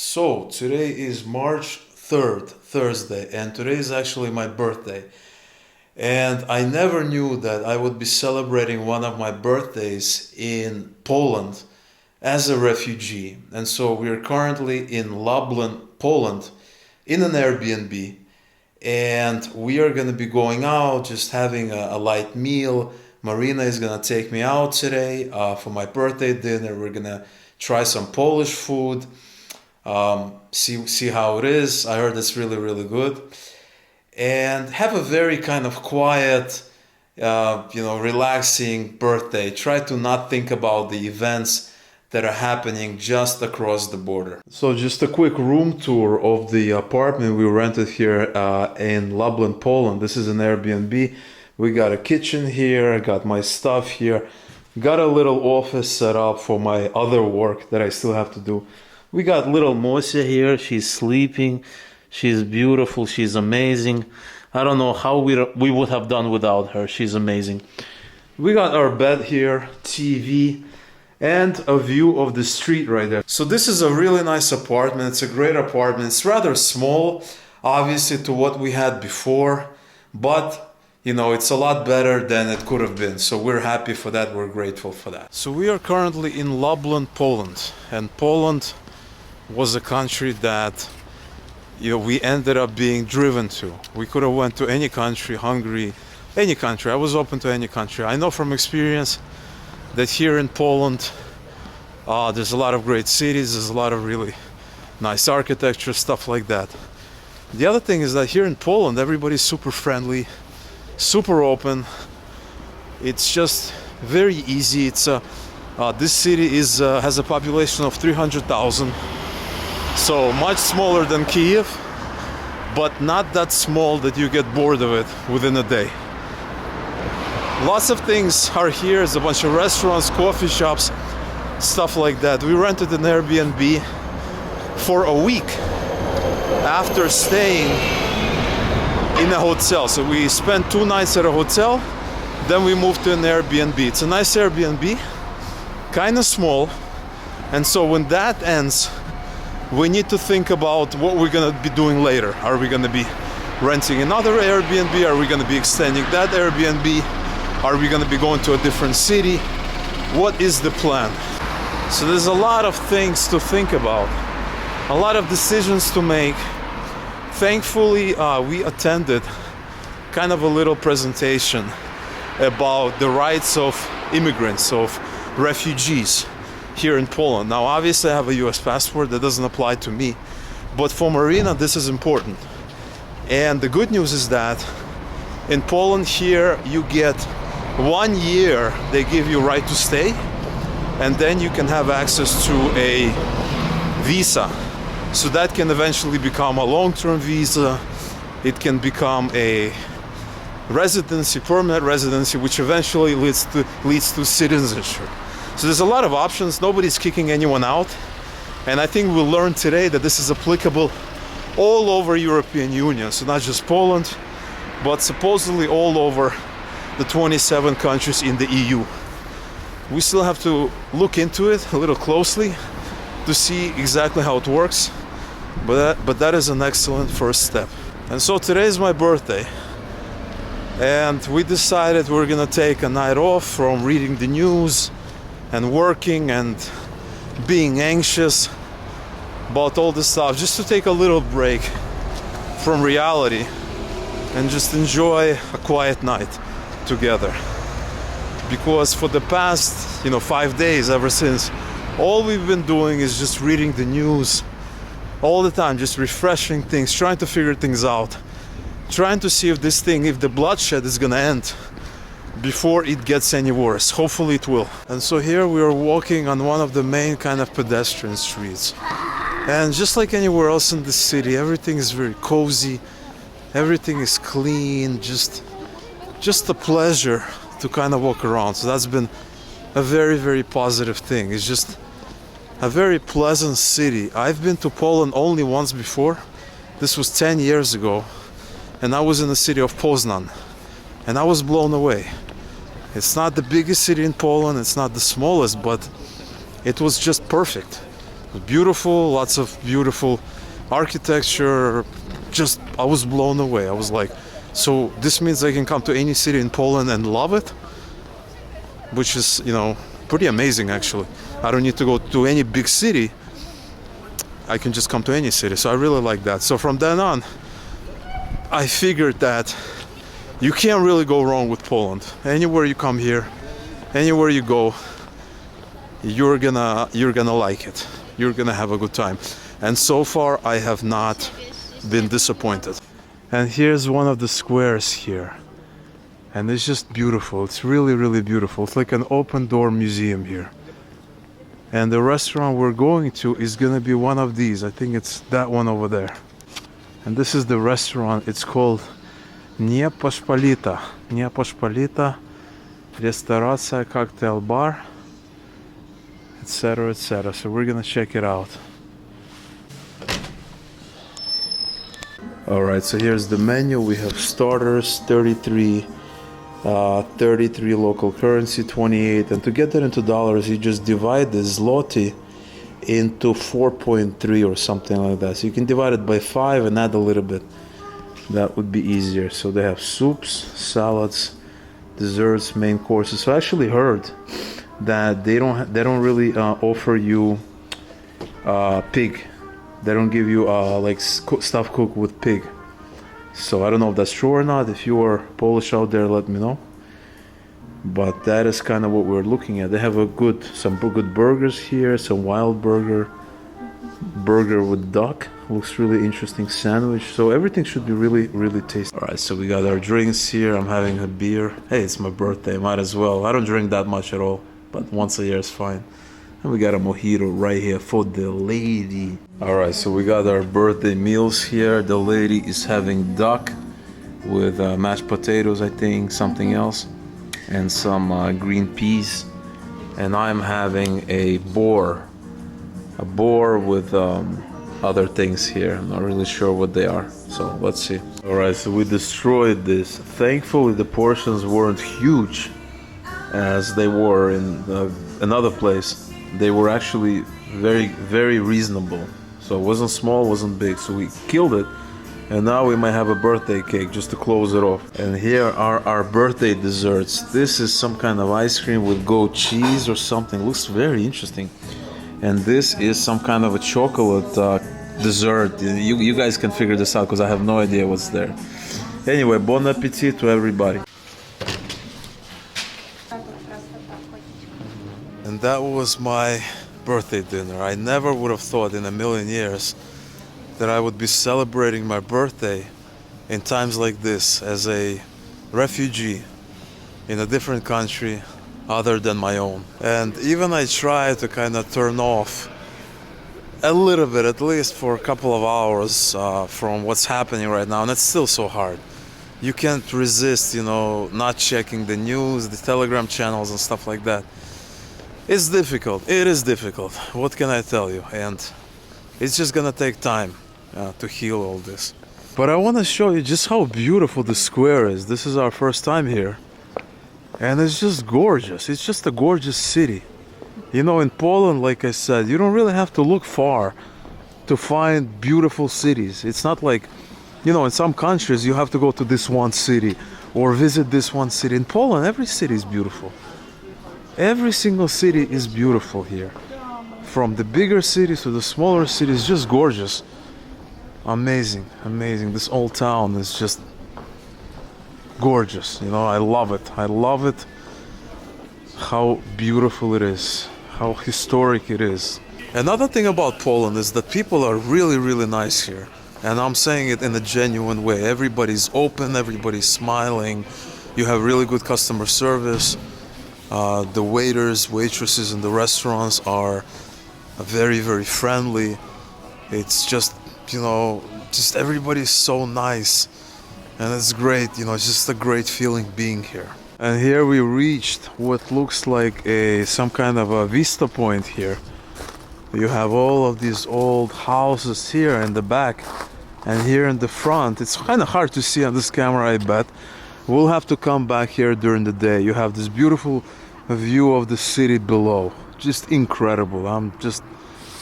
So today is March 3rd, Thursday, and today is actually my birthday. And I never knew that I would be celebrating one of my birthdays in Poland as a refugee. And so we are currently in Lublin, Poland, in an Airbnb. And we are going to be going out, just having a light meal. Marina is going to take me out today for my birthday dinner. We're going to try some Polish food. See how it is. I heard it's really good, and have a very kind of quiet, relaxing birthday. Try to not think about the events that are happening just across the border. So just a quick room tour of the apartment we rented here in Lublin, Poland. This is an Airbnb. We got a kitchen here. I got my stuff here. Got a little office set up for my other work that I still have to do. We got little Mosia here. She's sleeping. She's beautiful. She's amazing. I don't know how we would have done without her. She's amazing. We got our bed here, TV, and a view of the street right there. So this is a really nice apartment. It's a great apartment. It's rather small, obviously, to what we had before, but it's a lot better than it could have been. So we're happy for that. We're grateful for that. So we are currently in Lublin, Poland, and Poland was a country that we ended up being driven to. We could have went to any country, Hungary, any country. I was open to any country. I know from experience that here in Poland there's a lot of great cities, there's a lot of really nice architecture, stuff like that. The other thing is that here in Poland everybody's super friendly, super open. It's just very easy. It's this city has a population of 300,000. So much smaller than Kiev, but not that small that you get bored of it within a day. Lots of things are here. There's a bunch of restaurants, coffee shops, stuff like that. We rented an Airbnb for a week after staying in a hotel. So we spent 2 nights at a hotel, then we moved to an Airbnb. It's a nice Airbnb, kind of small, and so when that ends, we need to think about what we're going to be doing later. Are we going to be renting another Airbnb? Are we going to be extending that Airbnb? Are we going to be going to a different city? What is the plan? So there's a lot of things to think about, a lot of decisions to make. Thankfully, we attended kind of a little presentation about the rights of immigrants, of refugees here in Poland. Now, obviously, I have a US passport that doesn't apply to me, but for Marina, this is important. And the good news is that in Poland here, you get 1 year, they give you right to stay, and then you can have access to a visa. So that can eventually become a long-term visa. It can become a residency, permanent residency, which eventually leads to citizenship. So there's a lot of options. Nobody's kicking anyone out. And I think we'll learn today that this is applicable all over European Union. So not just Poland, but supposedly all over the 27 countries in the EU. We still have to look into it a little closely to see exactly how it works. But that is an excellent first step. And so today is my birthday. And we decided we're gonna take a night off from reading the news and working and being anxious about all this stuff, just to take a little break from reality and just enjoy a quiet night together. Because for the past 5 days, ever since, all we've been doing is just reading the news all the time, just refreshing things, trying to figure things out, trying to see if the bloodshed is gonna end before it gets any worse. Hopefully it will. And so here we are walking on one of the main kind of pedestrian streets. And just like anywhere else in the city, everything is very cozy, everything is clean, just a pleasure to kind of walk around. So that's been a very positive thing. It's just a very pleasant city. I've been to Poland only once before. This was 10 years ago, and I was in the city of Poznan, and I was blown away. It's not the biggest city in Poland, it's not the smallest, but it was just perfect. Beautiful, lots of beautiful architecture. Just, I was blown away. I was like, so this means I can come to any city in Poland and love it? Which is, pretty amazing actually. I don't need to go to any big city. I can just come to any city. So I really like that. So from then on, I figured that you can't really go wrong with Poland. Anywhere you come here, anywhere you go, you're gonna like it. You're gonna have a good time. And so far I have not been disappointed. And here's one of the squares here. And it's just beautiful. It's really, really beautiful. It's like an open door museum here. And the restaurant we're going to is gonna be one of these. I think it's that one over there. And this is the restaurant. It's called Niepospolita. Niepospolita Restauracja Cocktail Bar, etc., etc. So we're gonna check it out. Alright, so here's the menu. We have starters, 33 local currency, 28. And to get that into dollars, you just divide the zloty into 4.3 or something like that. So you can divide it by 5 and add a little bit. That would be easier. So they have soups, salads, desserts, main courses. So I actually heard that they don't really offer you pig. They don't give you stuff cooked with pig. So I don't know if that's true or not. If you are Polish out there, let me know. But that is kind of what we're looking at. They have some good burgers here. Some wild burger with duck. Looks really interesting. Sandwich. So everything should be really, really tasty. All right, so we got our drinks here. I'm having a beer. Hey, it's my birthday. Might as well. I don't drink that much at all, but once a year is fine. And we got a mojito right here for the lady. All right, so we got our birthday meals here. The lady is having duck with mashed potatoes, I think, something else, and some green peas. And I'm having a boar with other things here. I'm not really sure what they are, so let's see. All right, so we destroyed this. Thankfully, the portions weren't huge as they were in another place. They were actually very, very reasonable. So it wasn't small, wasn't big. So we killed it. And now we might have a birthday cake just to close it off. And here are our birthday desserts. This is some kind of ice cream with goat cheese or something. Looks very interesting. And this is some kind of a chocolate dessert. You guys can figure this out because I have no idea what's there. Anyway, bon appetit to everybody. And that was my birthday dinner. I never would have thought in a million years that I would be celebrating my birthday in times like this as a refugee in a different country other than my own. And even I try to kind of turn off a little bit, at least for a couple of hours from what's happening right now, and it's still so hard. You can't resist, not checking the news, the Telegram channels and stuff like that. It's difficult. It is difficult. What can I tell you? And it's just gonna take time to heal all this. But I want to show you just how beautiful the square is. This is our first time here. And it's just gorgeous. It's just a gorgeous city. In Poland, like I said, you don't really have to look far to find beautiful cities. It's not like, in some countries you have to go to this one city or visit this one city. In Poland, every city is beautiful. Every single city is beautiful here. From the bigger cities to the smaller cities, just gorgeous. Amazing, amazing. This old town is just gorgeous. I love it. I love it. How beautiful it is. How historic it is. Another thing about Poland is that people are really, really nice here. And I'm saying it in a genuine way. Everybody's open, everybody's smiling. You have really good customer service. The waiters, waitresses in the restaurants are very, very friendly. It's just, just everybody's so nice. And it's great, it's just a great feeling being here. And here we reached what looks like some kind of a vista point here. You have all of these old houses here in the back and here in the front. It's kind of hard to see on this camera, I bet. We'll have to come back here during the day. You have this beautiful view of the city below. Just incredible. I'm just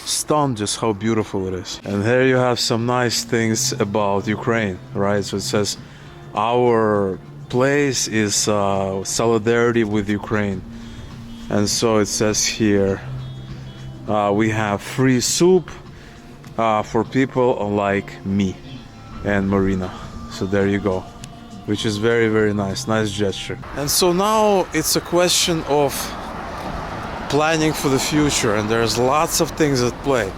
stunned just how beautiful it is. And here you have some nice things about Ukraine, right? So it says, our place is solidarity with Ukraine. And so it says here, we have free soup for people like me and Marina. So there you go, which is very, very nice gesture. And so now it's a question of planning for the future, and there's lots of things at play.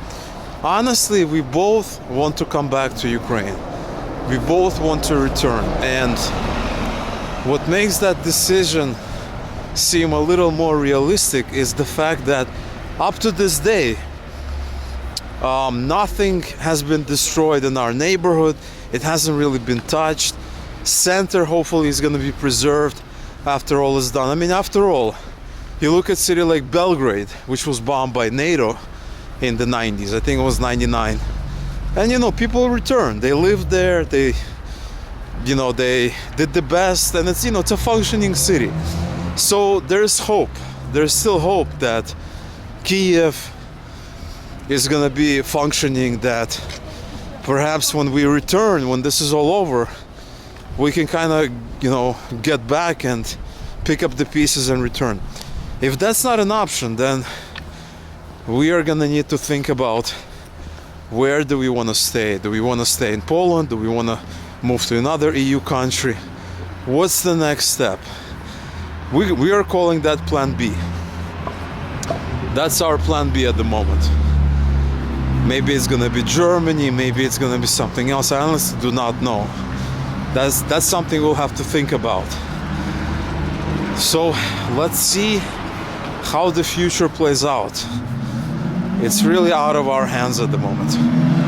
Honestly, we both want to come back to Ukraine. We both want to return, and what makes that decision seem a little more realistic is the fact that up to this day, nothing has been destroyed in our neighborhood. It hasn't really been touched. Center hopefully is going to be preserved after all is done. I mean, after all, you look at city like Belgrade, which was bombed by NATO in the 90s. I think it was 99. And, you know, people returned. They lived there. They did the best. And it's, you know, it's a functioning city. So there's hope. There's still hope that Kiev is going to be functioning, that perhaps when we return, when this is all over, we can kind of, you know, get back and pick up the pieces and return. If that's not an option, then we are gonna need to think about where do we want to stay. Do we want to stay in Poland? Do we want to move to another EU country? What's the next step? We are calling that Plan B. That's our Plan B at the moment. Maybe it's gonna be Germany, maybe it's gonna be something else. I honestly do not know. That's something we'll have to think about. So let's see how the future plays out. It's really out of our hands at the moment.